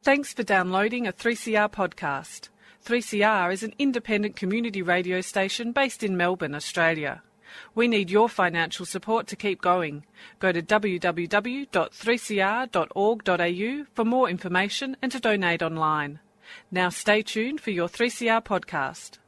Thanks for downloading a 3CR podcast. 3CR is an independent community radio station based in Melbourne, Australia. We need your financial support to keep going. Go to www.3cr.org.au for more information and to donate online. Now stay tuned for your 3CR podcast.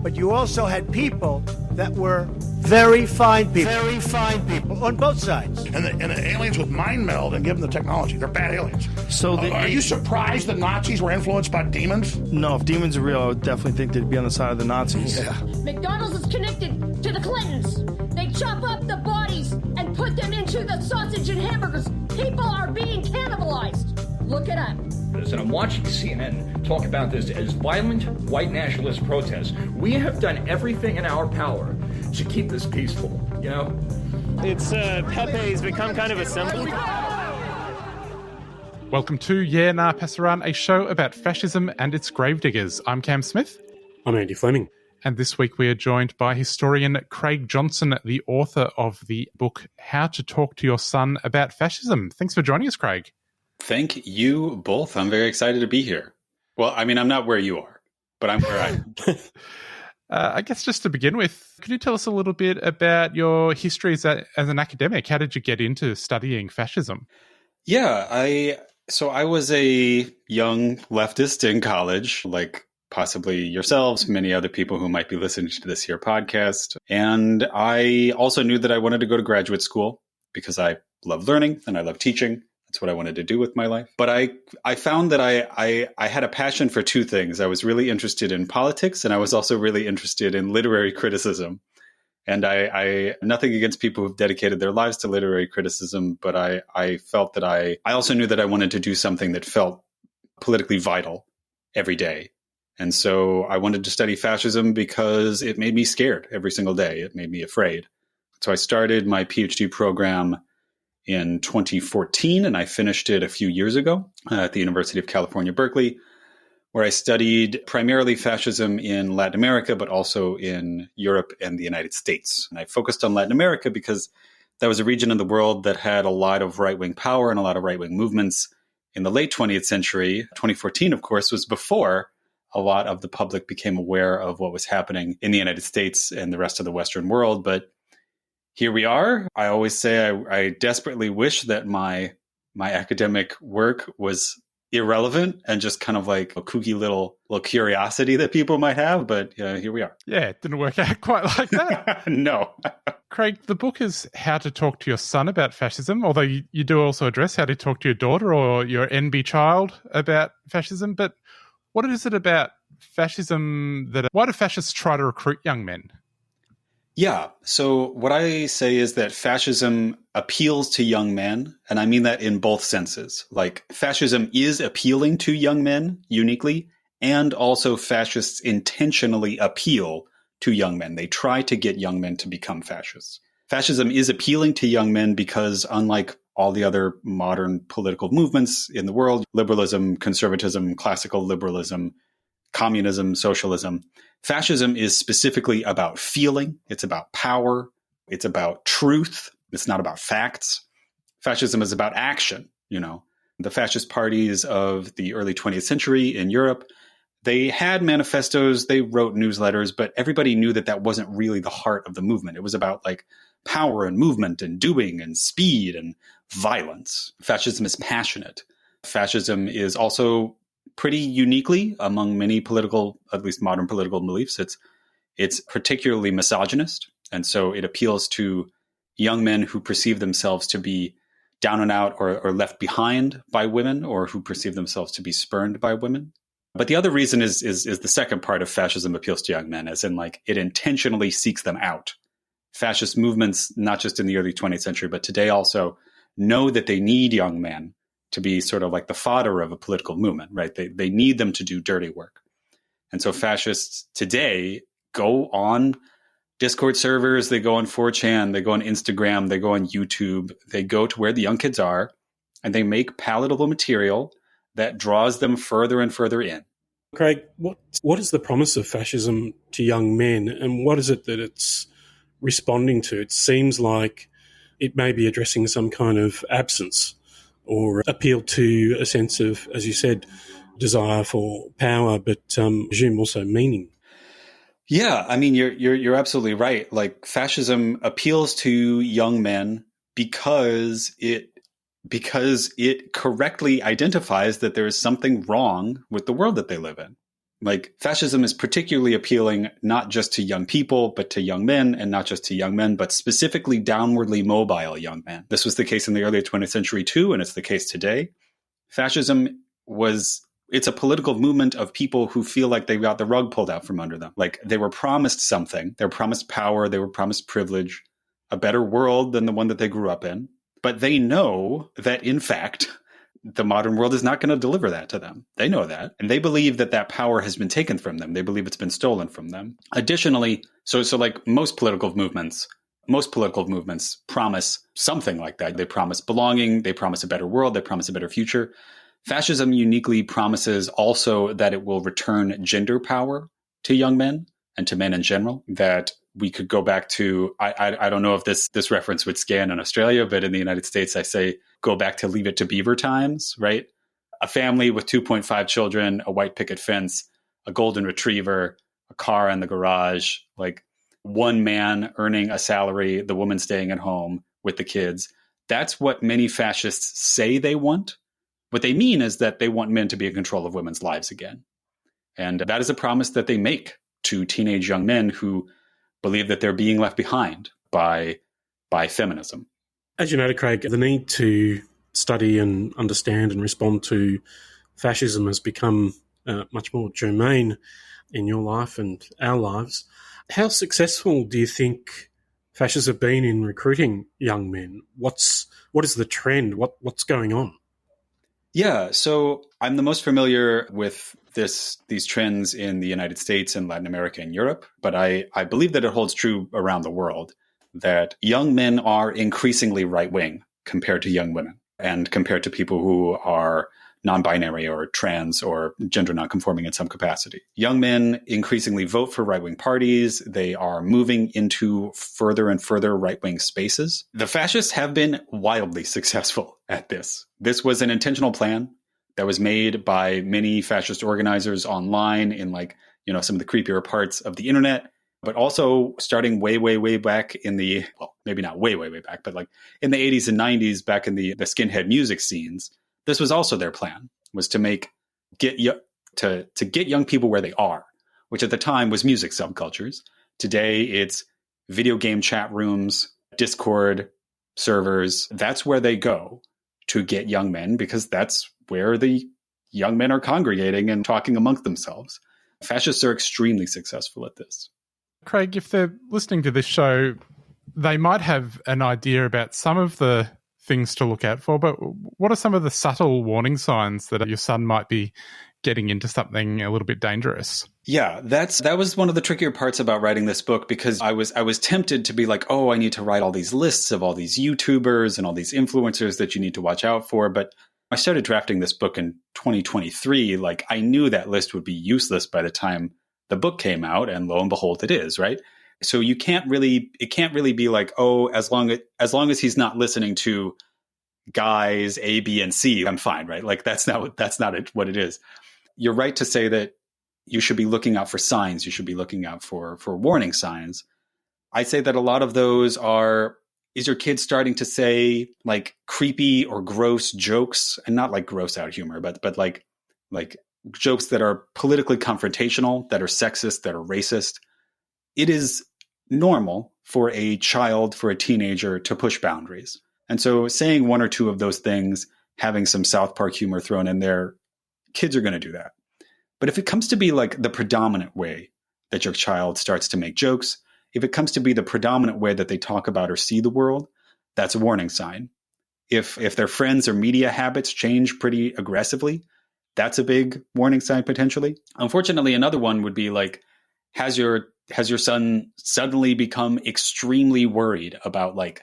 But you also had people that were very fine people. Very fine people on both sides. And the aliens would mind meld and give them the technology. They're bad aliens. So are you surprised the Nazis were influenced by demons? No, if demons are real, I would definitely think they'd be on the side of the Nazis. Yeah. McDonald's is connected to the Clintons. They chop up the bodies and put them into the sausage and hamburgers. People are being cannibalized. Look it up. And I'm watching CNN talk about this as violent white nationalist protests. We have done everything in our power to keep this peaceful, you know? It's Pepe's become kind of a symbol. Welcome to Yeah Nah Pasaran, a show about fascism and its gravediggers. I'm Cam Smith. I'm Andy Fleming. And this week we are joined by historian Craig Johnson, the author of the book How to Talk to Your Son About Fascism. Thanks for joining us, Craig. Thank you both. I'm very excited to be here. Well, I mean, I'm not where you are, but I'm where I am. I guess just to begin with, could you tell us a little bit about your history as an academic? How did you get into studying fascism? Yeah, I was a young leftist in college, like possibly yourselves, many other people who might be listening to this here podcast. And I also knew that I wanted to go to graduate school because I love learning and I love teaching. That's what I wanted to do with my life. But I found that I had a passion for two things. I was really interested in politics, and I was also really interested in literary criticism. And I nothing against people who've dedicated their lives to literary criticism, but I felt that I also knew that I wanted to do something that felt politically vital every day. And so I wanted to study fascism because it made me scared every single day. It made me afraid. So I started my PhD program in 2014, and I finished it a few years ago at the University of California, Berkeley, where I studied primarily fascism in Latin America, but also in Europe and the United States. And I focused on Latin America because that was a region in the world that had a lot of right-wing power and a lot of right-wing movements in the late 20th century. 2014, of course, was before a lot of the public became aware of what was happening in the United States and the rest of the Western world. But here we are. I always say I desperately wish that my academic work was irrelevant and just kind of like a kooky little curiosity that people might have. But here we are. Yeah, it didn't work out quite like that. No. Craig, the book is How to Talk to Your Son About Fascism, although you do also address how to talk to your daughter or your NB child about fascism. But what is it about fascism why do fascists try to recruit young men? Yeah. So what I say is that fascism appeals to young men, and I mean that in both senses. Like, fascism is appealing to young men uniquely, and also fascists intentionally appeal to young men. They try to get young men to become fascists. Fascism is appealing to young men because, unlike all the other modern political movements in the world, liberalism, conservatism, classical liberalism, communism, socialism, fascism is specifically about feeling. It's about power. It's about truth. It's not about facts. Fascism is about action. You know, the fascist parties of the early 20th century in Europe, they had manifestos, they wrote newsletters, but everybody knew that that wasn't really the heart of the movement. It was about like power and movement and doing and speed and violence. Fascism is passionate. Fascism is also pretty uniquely among many political, at least modern political beliefs, it's particularly misogynist. And so it appeals to young men who perceive themselves to be down and out or left behind by women, or who perceive themselves to be spurned by women. But the other reason is the second part of fascism appeals to young men, as in like it intentionally seeks them out. Fascist movements, not just in the early 20th century, but today also, know that they need young men to be sort of like the fodder of a political movement, right? They need them to do dirty work. And so fascists today go on Discord servers, they go on 4chan, they go on Instagram, they go on YouTube, they go to where the young kids are, and they make palatable material that draws them further and further in. Craig, what is the promise of fascism to young men, and what is it that it's responding to? It seems like it may be addressing some kind of absence or appeal to a sense of, as you said, desire for power, but presume also meaning. Yeah, I mean, you're absolutely right. Like, fascism appeals to young men because it correctly identifies that there is something wrong with the world that they live in. Like, fascism is particularly appealing not just to young people, but to young men, and not just to young men, but specifically downwardly mobile young men. This was the case in the early 20th century too, and it's the case today. Fascism it's a political movement of people who feel like they got the rug pulled out from under them. Like, they were promised something. They were promised power. They were promised privilege, a better world than the one that they grew up in. But they know that, in fact, the modern world is not going to deliver that to them. They know that. And they believe that that power has been taken from them. They believe it's been stolen from them. Additionally, so like most political movements promise something like that. They promise belonging. They promise a better world. They promise a better future. Fascism uniquely promises also that it will return gender power to young men and to men in general, that we could go back to, I don't know if this reference would scan in Australia, but in the United States, I say, go back to Leave It to Beaver times, right? A family with 2.5 children, a white picket fence, a golden retriever, a car in the garage, like one man earning a salary, the woman staying at home with the kids. That's what many fascists say they want. What they mean is that they want men to be in control of women's lives again. And that is a promise that they make to teenage young men who believe that they're being left behind by feminism. As you noted, Craig, the need to study and understand and respond to fascism has become much more germane in your life and our lives. How successful do you think fascists have been in recruiting young men? What is the trend? What's going on? Yeah, so I'm the most familiar with these trends in the United States and Latin America and Europe, but I believe that it holds true around the world, that young men are increasingly right-wing compared to young women and compared to people who are non-binary or trans or gender non-conforming in some capacity. Young men increasingly vote for right-wing parties. They are moving into further and further right-wing spaces. The fascists have been wildly successful at this. This was an intentional plan that was made by many fascist organizers online in some of the creepier parts of the internet, but also starting way, way, way back in the, well, maybe not way, way, way back, but like in the 80s and 90s, back in the skinhead music scenes. This was also their plan, was to get young people where they are, which at the time was music subcultures. Today, it's video game chat rooms, Discord servers. That's where they go to get young men, because that's where the young men are congregating and talking amongst themselves. Fascists are extremely successful at this. Craig, if they're listening to this show, they might have an idea about some of the things to look out for, but what are some of the subtle warning signs that your son might be getting into something a little bit dangerous? Yeah, that was one of the trickier parts about writing this book, because I was tempted to be like, oh, I need to write all these lists of all these YouTubers and all these influencers that you need to watch out for. But I started drafting this book in 2023. Like, I knew that list would be useless by the time the book came out, and lo and behold, it is, right? So it can't really be like, oh, as long as he's not listening to guys A, B, and C, I'm fine, right? Like, that's not what it is. You're right to say that you should be looking out for signs. You should be looking out for warning signs. I say that a lot of those is your kid starting to say like creepy or gross jokes, and not like gross out humor, but like jokes that are politically confrontational, that are sexist, that are racist. It is normal for a child, for a teenager, to push boundaries. And so saying one or two of those things, having some South Park humor thrown in there, kids are going to do that. But if it comes to be like the predominant way that your child starts to make jokes, if it comes to be the predominant way that they talk about or see the world, that's a warning sign. If their friends or media habits change pretty aggressively, that's a big warning sign potentially. Unfortunately, another one would be like, has your son suddenly become extremely worried about like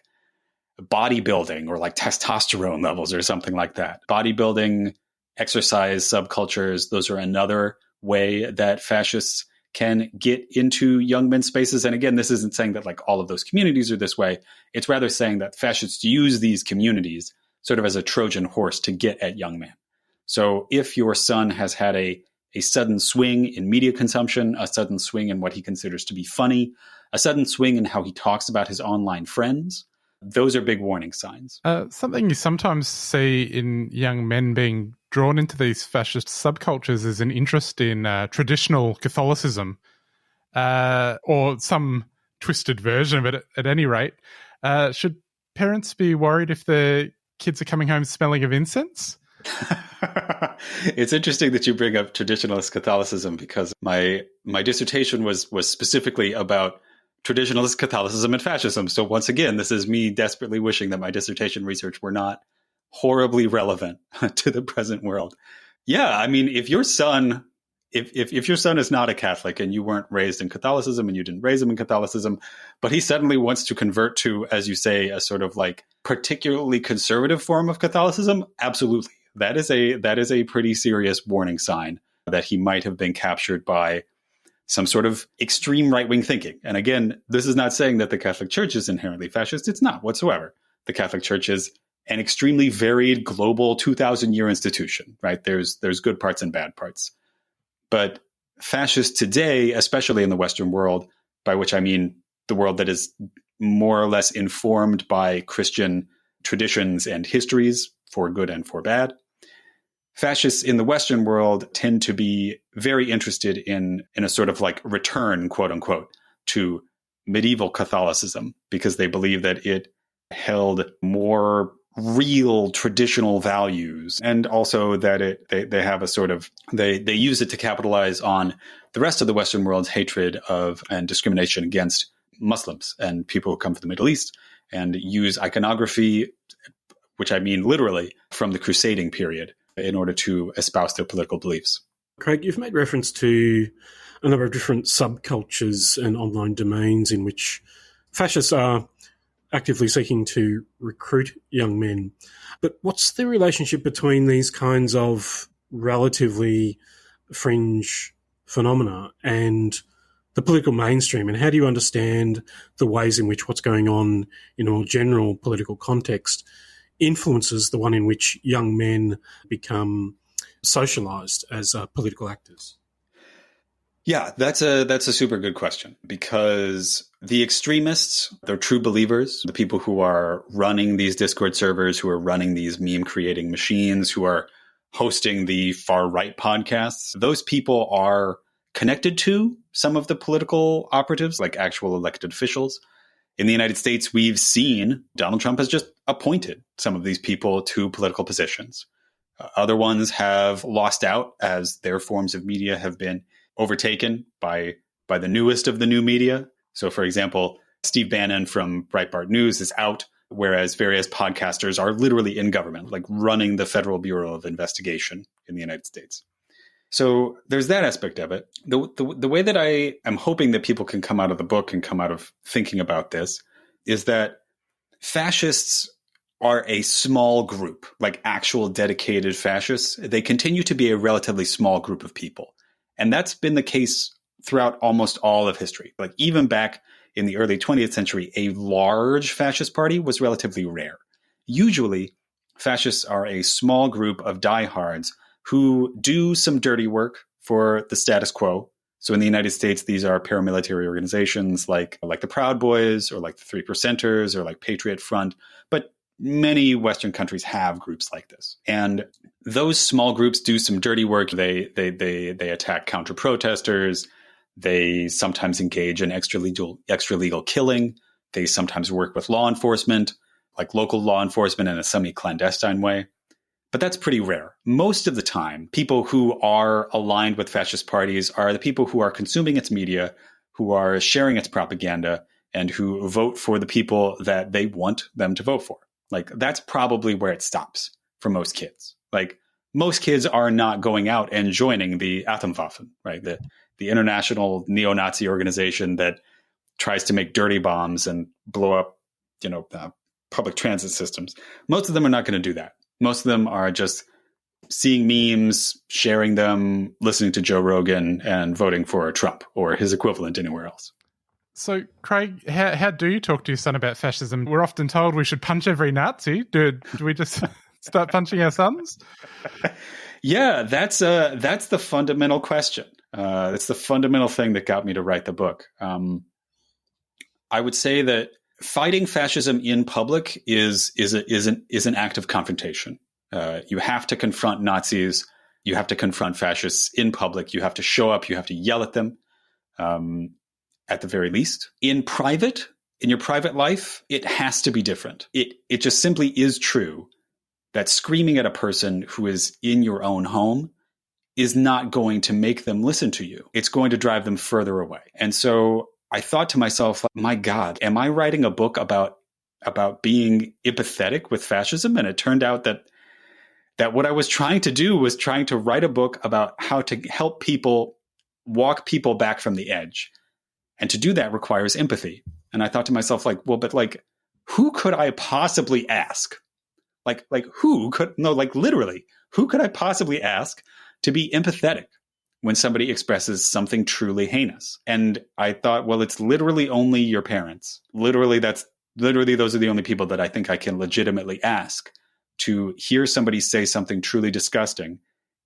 bodybuilding or like testosterone levels or something like that? Bodybuilding, exercise subcultures, those are another way that fascists can get into young men's spaces. And again, this isn't saying that like all of those communities are this way. It's rather saying that fascists use these communities sort of as a Trojan horse to get at young men. So if your son has had a sudden swing in media consumption, a sudden swing in what he considers to be funny, a sudden swing in how he talks about his online friends, those are big warning signs. Something you sometimes see in young men being drawn into these fascist subcultures is an interest in traditional Catholicism, or some twisted version of it at any rate. Should parents be worried if their kids are coming home smelling of incense? It's interesting that you bring up traditionalist Catholicism, because my dissertation was specifically about traditionalist Catholicism and fascism. So once again, this is me desperately wishing that my dissertation research were not horribly relevant to the present world. Yeah, I mean, if your son is not a Catholic and you weren't raised in Catholicism and you didn't raise him in Catholicism, but he suddenly wants to convert to, as you say, a sort of like particularly conservative form of Catholicism, absolutely. That is a pretty serious warning sign that he might have been captured by some sort of extreme right-wing thinking. And again, this is not saying that the Catholic Church is inherently fascist. It's not whatsoever. The Catholic Church is an extremely varied global 2,000-year institution, right? There's good parts and bad parts. But fascists today, especially in the Western world, by which I mean the world that is more or less informed by Christian traditions and histories, for good and for bad, fascists in the Western world tend to be very interested in a sort of like return, quote unquote, to medieval Catholicism, because they believe that it held more real traditional values, and also that they have a sort of, they use it to capitalize on the rest of the Western world's hatred of and discrimination against Muslims and people who come from the Middle East, and use iconography, which I mean literally from the crusading period, in order to espouse their political beliefs. Craig, you've made reference to a number of different subcultures and online domains in which fascists are actively seeking to recruit young men. But what's the relationship between these kinds of relatively fringe phenomena and the political mainstream? And how do you understand the ways in which what's going on in a more general political context influences the one in which young men become socialized as political actors? Yeah, that's a super good question, because the extremists, they're true believers, the people who are running these Discord servers, who are running these meme creating machines, who are hosting the far right podcasts, those people are connected to some of the political operatives, like actual elected officials. In the United States, we've seen Donald Trump has just appointed some of these people to political positions. Other ones have lost out as their forms of media have been overtaken by the newest of the new media. So, for example, Steve Bannon from Breitbart News is out, whereas various podcasters are literally in government, like running the Federal Bureau of Investigation in the United States. So there's that aspect of it. The way that I am hoping that people can come out of the book and come out of thinking about this is that fascists are a small group, like actual dedicated fascists. They continue to be a relatively small group of people. And that's been the case throughout almost all of history. Like even back in the early 20th century, a large fascist party was relatively rare. Usually, fascists are a small group of diehards who do some dirty work for the status quo. So in the United States, these are paramilitary organizations like the Proud Boys or like the Three Percenters or like Patriot Front. But many Western countries have groups like this. And those small groups do some dirty work. They attack counter-protesters. They sometimes engage in extralegal killing. They sometimes work with law enforcement, like local law enforcement in a semi-clandestine way. But that's pretty rare. Most of the time, people who are aligned with fascist parties are the people who are consuming its media, who are sharing its propaganda, and who vote for the people that they want them to vote for. Like, that's probably where it stops for most kids. Like, most kids are not going out and joining the Atomwaffen, right? The international neo-Nazi organization that tries to make dirty bombs and blow up, public transit systems. Most of them are not going to do that. Most of them are just seeing memes, sharing them, listening to Joe Rogan, and voting for Trump or his equivalent anywhere else. So, Craig, how do you talk to your son about fascism? We're often told we should punch every Nazi. Do we just start punching our sons? Yeah, that's the fundamental question. It's the fundamental thing that got me to write the book. I would say that fighting fascism in public is an act of confrontation. You have to confront Nazis. You have to confront fascists in public. You have to show up. You have to yell at them. At the very least, in your private life, it has to be different. It just simply is true that screaming at a person who is in your own home is not going to make them listen to you. It's going to drive them further away. And so I thought to myself, my God, am I writing a book about being empathetic with fascism? And it turned out that what I was trying to do was trying to write a book about how to help people walk people back from the edge. And to do that requires empathy. And I thought to myself, who could I possibly ask? Who could I possibly ask to be empathetic when somebody expresses something truly heinous? And I thought, well, it's literally only your parents. Literally, those are the only people that I think I can legitimately ask to hear somebody say something truly disgusting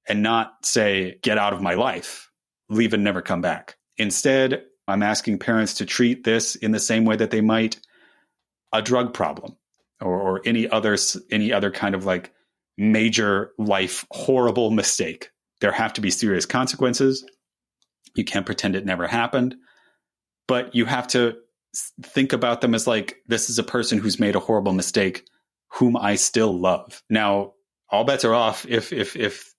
and not say, get out of my life, leave and never come back. Instead, I'm asking parents to treat this in the same way that they might a drug problem or any other kind of major life horrible mistake. There have to be serious consequences. You can't pretend it never happened, but you have to think about them as this is a person who's made a horrible mistake whom I still love. Now, all bets are off if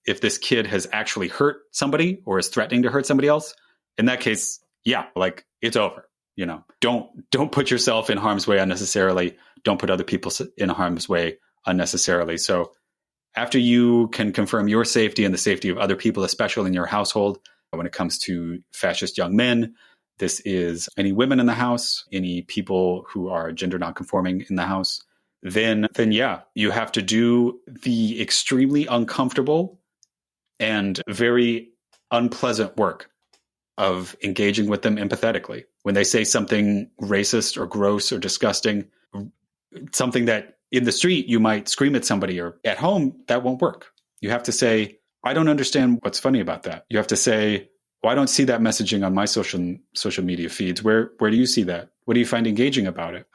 this kid has actually hurt somebody or is threatening to hurt somebody else. In that case, yeah, it's over. Don't put yourself in harm's way unnecessarily. Don't put other people in harm's way unnecessarily. So after you can confirm your safety and the safety of other people, especially in your household, when it comes to fascist young men, this is any women in the house, any people who are gender nonconforming in the house, then yeah, you have to do the extremely uncomfortable and very unpleasant work of engaging with them empathetically. When they say something racist or gross or disgusting, something that in the street you might scream at somebody, or at home, that won't work. You have to say, I don't understand what's funny about that. You have to say, well, I don't see that messaging on my social media feeds. Where do you see that? What do you find engaging about it?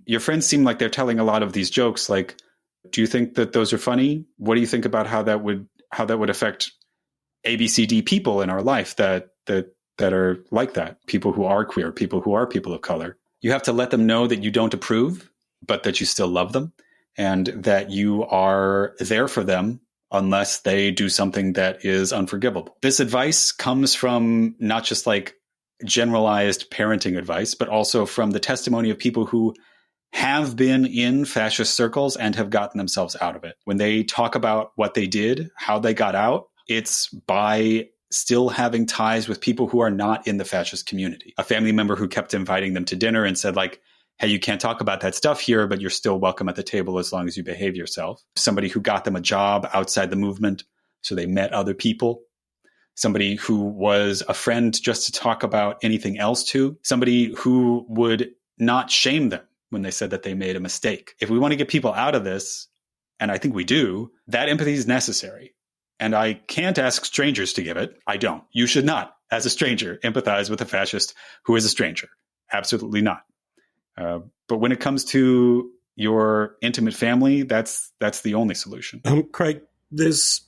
Your friends seem like they're telling a lot of these jokes. Do you think that those are funny? What do you think about how that would affect ABCD people in our life that are like that? People who are queer, people who are people of color. You have to let them know that you don't approve, but that you still love them, and that you are there for them unless they do something that is unforgivable. This advice comes from not just generalized parenting advice, but also from the testimony of people who have been in fascist circles and have gotten themselves out of it. When they talk about what they did, how they got out, it's by still having ties with people who are not in the fascist community. A family member who kept inviting them to dinner and said, hey, you can't talk about that stuff here, but you're still welcome at the table as long as you behave yourself. Somebody who got them a job outside the movement, so they met other people. Somebody who was a friend just to talk about anything else to. Somebody who would not shame them when they said that they made a mistake. If we want to get people out of this, and I think we do, that empathy is necessary. And I can't ask strangers to give it. I don't. You should not, as a stranger, empathize with a fascist who is a stranger. Absolutely not. But when it comes to your intimate family, that's the only solution. Craig, there's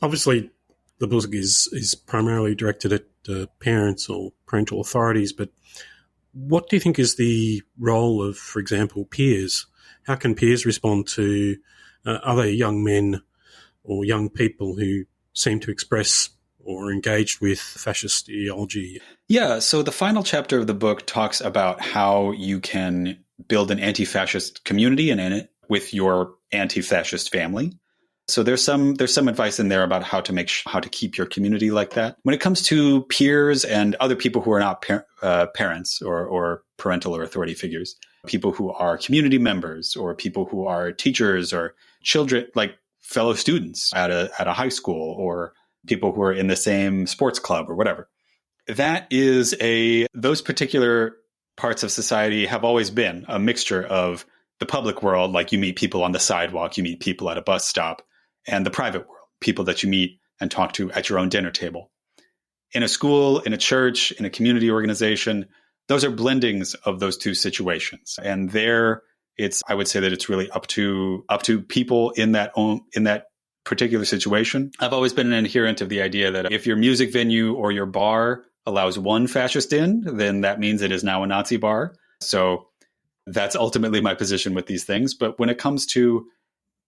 obviously the book is primarily directed at parents or parental authorities, but what do you think is the role of, for example, peers? How can peers respond to other young men or young people who seem to express or engaged with fascist ideology? Yeah, so the final chapter of the book talks about how you can build an anti-fascist community and in it with your anti-fascist family. So there's some advice in there about how to keep your community like that. When it comes to peers and other people who are not parents or parental or authority figures, people who are community members or people who are teachers or children, fellow students at a high school or people who are in the same sports club or whatever. Those particular parts of society have always been a mixture of the public world, like you meet people on the sidewalk, you meet people at a bus stop, and the private world, people that you meet and talk to at your own dinner table. In a school, in a church, in a community organization, those are blendings of those two situations. And I would say that it's really up to people in that particular situation. I've always been an adherent of the idea that if your music venue or your bar allows one fascist in, then that means it is now a Nazi bar. So that's ultimately my position with these things. But when it comes to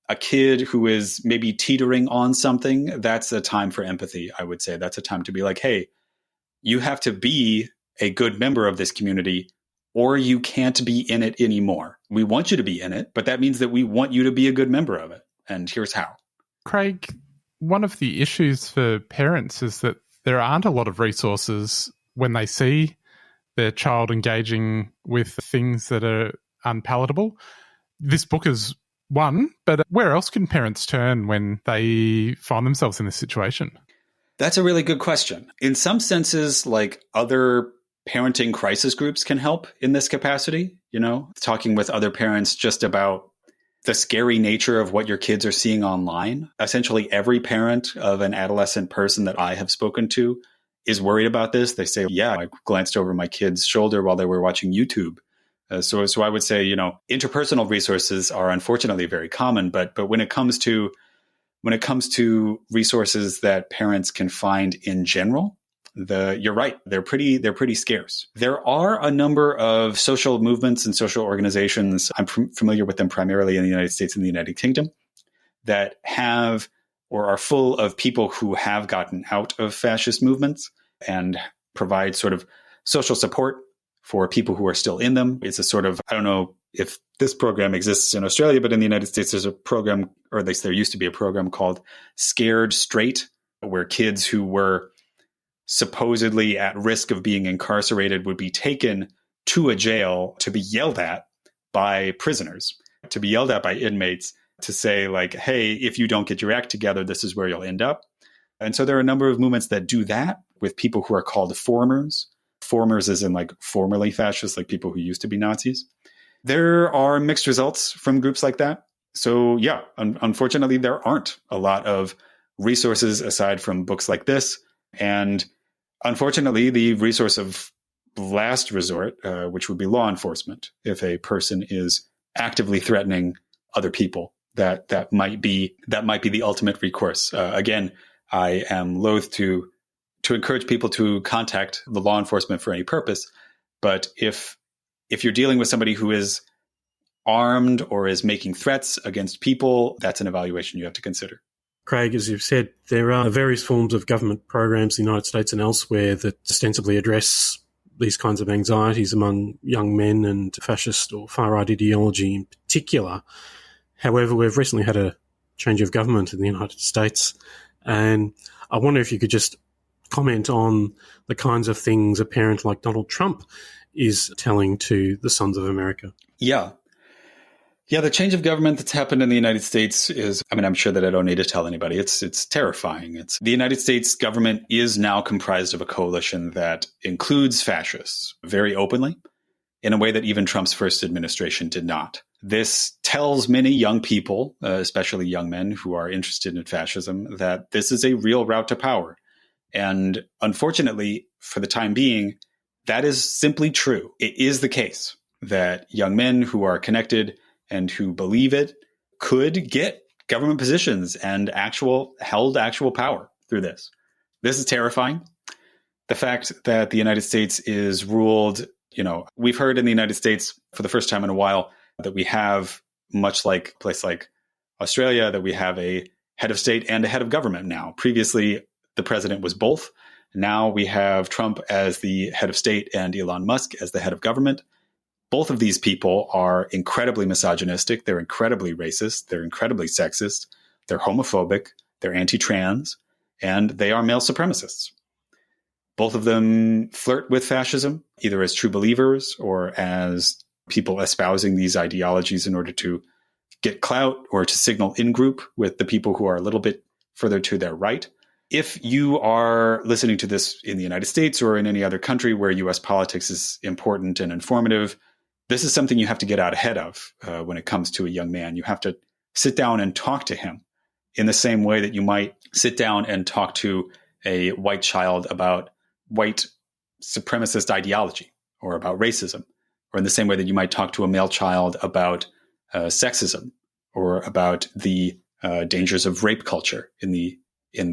a kid who is maybe teetering on something, that's a time for empathy, I would say. That's a time to be like, hey, you have to be a good member of this community or you can't be in it anymore. We want you to be in it, but that means that we want you to be a good member of it. And here's how. Craig, one of the issues for parents is that there aren't a lot of resources when they see their child engaging with things that are unpalatable. This book is one, but where else can parents turn when they find themselves in this situation? That's a really good question. In some senses, like other parenting crisis groups can help in this capacity, talking with other parents just about the scary nature of what your kids are seeing online. Essentially, every parent of an adolescent person that I have spoken to is worried about this. They say, yeah, I glanced over my kid's shoulder while they were watching YouTube. So I would say, interpersonal resources are unfortunately very common, but when it comes to resources that parents can find in general, you're right, they're pretty scarce. There are a number of social movements and social organizations, I'm familiar with them primarily in the United States and the United Kingdom, that have or are full of people who have gotten out of fascist movements and provide sort of social support for people who are still in them. It's a sort of, I don't know if this program exists in Australia, but in the United States, there's a program, or at least there used to be a program called Scared Straight, where kids who were supposedly at risk of being incarcerated would be taken to a jail to be yelled at by prisoners, to be yelled at by inmates, to say like, hey, if you don't get your act together, this is where you'll end up. And so there are a number of movements that do that with people who are called formers. Formers as in like formerly fascists, like people who used to be Nazis. There are mixed results from groups like that. So yeah, unfortunately, there aren't a lot of resources aside from books like this. And unfortunately, the resource of last resort, which would be law enforcement, if a person is actively threatening other people, that might be the ultimate recourse. Again, I am loath to encourage people to contact the law enforcement for any purpose, but if you're dealing with somebody who is armed or is making threats against people, that's an evaluation you have to consider. Craig, as you've said, there are various forms of government programs in the United States and elsewhere that ostensibly address these kinds of anxieties among young men and fascist or far-right ideology in particular. However, we've recently had a change of government in the United States, and I wonder if you could just comment on the kinds of things a parent like Donald Trump is telling to the sons of America. Yeah, the change of government that's happened in the United States is, I'm sure that I don't need to tell anybody. It's terrifying. The United States government is now comprised of a coalition that includes fascists very openly in a way that even Trump's first administration did not. This tells many young people, especially young men who are interested in fascism, that this is a real route to power. And unfortunately, for the time being, that is simply true. It is the case that young men who are connected and who believe it could get government positions and actual power through this. This is terrifying. The fact that the United States is ruled, we've heard in the United States for the first time in a while that we have, much like a place like Australia, that we have a head of state and a head of government now. Previously, the president was both. Now we have Trump as the head of state and Elon Musk as the head of government. Both of these people are incredibly misogynistic. They're incredibly racist. They're incredibly sexist. They're homophobic. They're anti-trans. And they are male supremacists. Both of them flirt with fascism, either as true believers or as people espousing these ideologies in order to get clout or to signal in group with the people who are a little bit further to their right. If you are listening to this in the United States or in any other country where US politics is important and informative, this is something you have to get out ahead of when it comes to a young man. You have to sit down and talk to him in the same way that you might sit down and talk to a white child about white supremacist ideology or about racism, or in the same way that you might talk to a male child about sexism or about the dangers of rape culture in the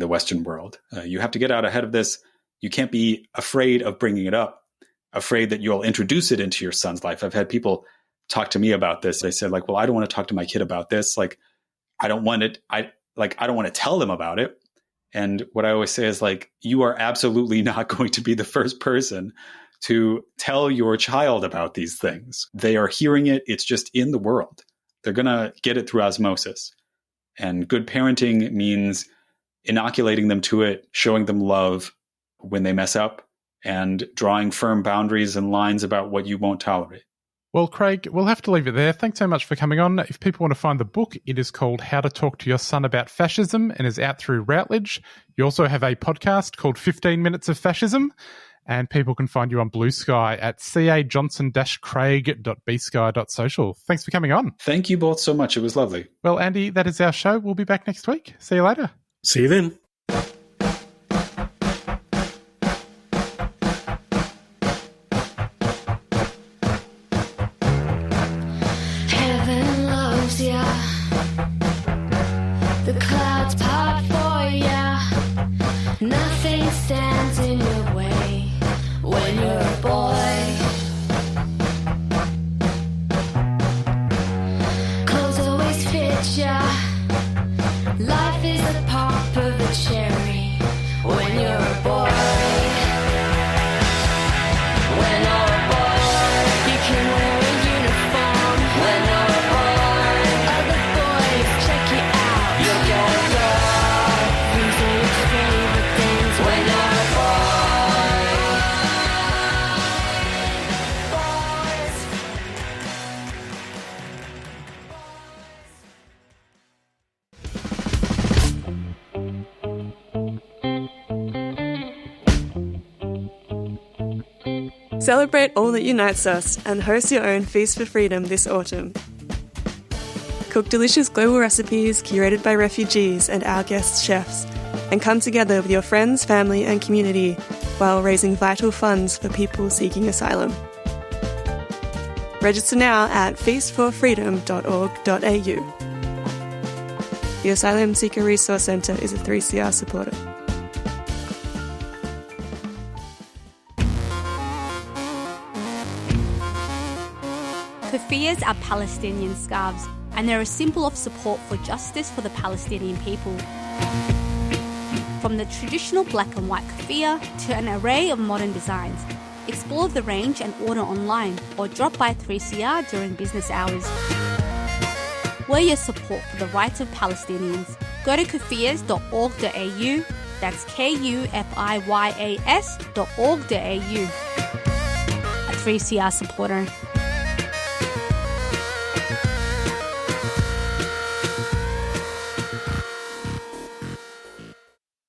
Western world. You have to get out ahead of this. You can't be afraid of bringing it up, afraid that you'll introduce it into your son's life. I've had people talk to me about this. They said, like, well, I don't want to talk to my kid about this. Like, I don't want it. I don't want to tell them about it. And what I always say is, like, you are absolutely not going to be the first person to tell your child about these things. They are hearing it. It's just in the world. They're going to get it through osmosis. And good parenting means inoculating them to it, showing them love when they mess up, and drawing firm boundaries and lines about what you won't tolerate. Well, Craig, we'll have to leave it there. Thanks so much for coming on. If people want to find the book, it is called How to Talk to Your Son About Fascism and is out through Routledge. You also have a podcast called 15 Minutes of Fascism, and people can find you on Blue Sky at cajohnson-craig.bsky.social. Thanks for coming on. Thank you both so much. It was lovely. Well, Andy, that is our show. We'll be back next week. See you later. See you then. Heaven loves ya. The clouds part for ya. Nothing stands in your way when you're a boy. Clothes always fit ya. Life is a pop of a cherry when you're a boy. When you're a boy, you can wear a uniform. When you're a boy, other boys check you out. You'll get a girl. These are your favorite things when you're a Celebrate all that unites us and host your own Feast for Freedom this autumn. Cook delicious global recipes curated by refugees and our guest chefs, and come together with your friends, family and community while raising vital funds for people seeking asylum. Register now at feastforfreedom.org.au. The Asylum Seeker Resource Centre is a 3CR supporter. Keffiyehs are Palestinian scarves, and they're a symbol of support for justice for the Palestinian people. From the traditional black and white keffiyeh to an array of modern designs, explore the range and order online or drop by 3CR during business hours. Wear your support for the rights of Palestinians. Go to keffiyehs.org.au, that's KUFIYAS.org.au. A 3CR supporter.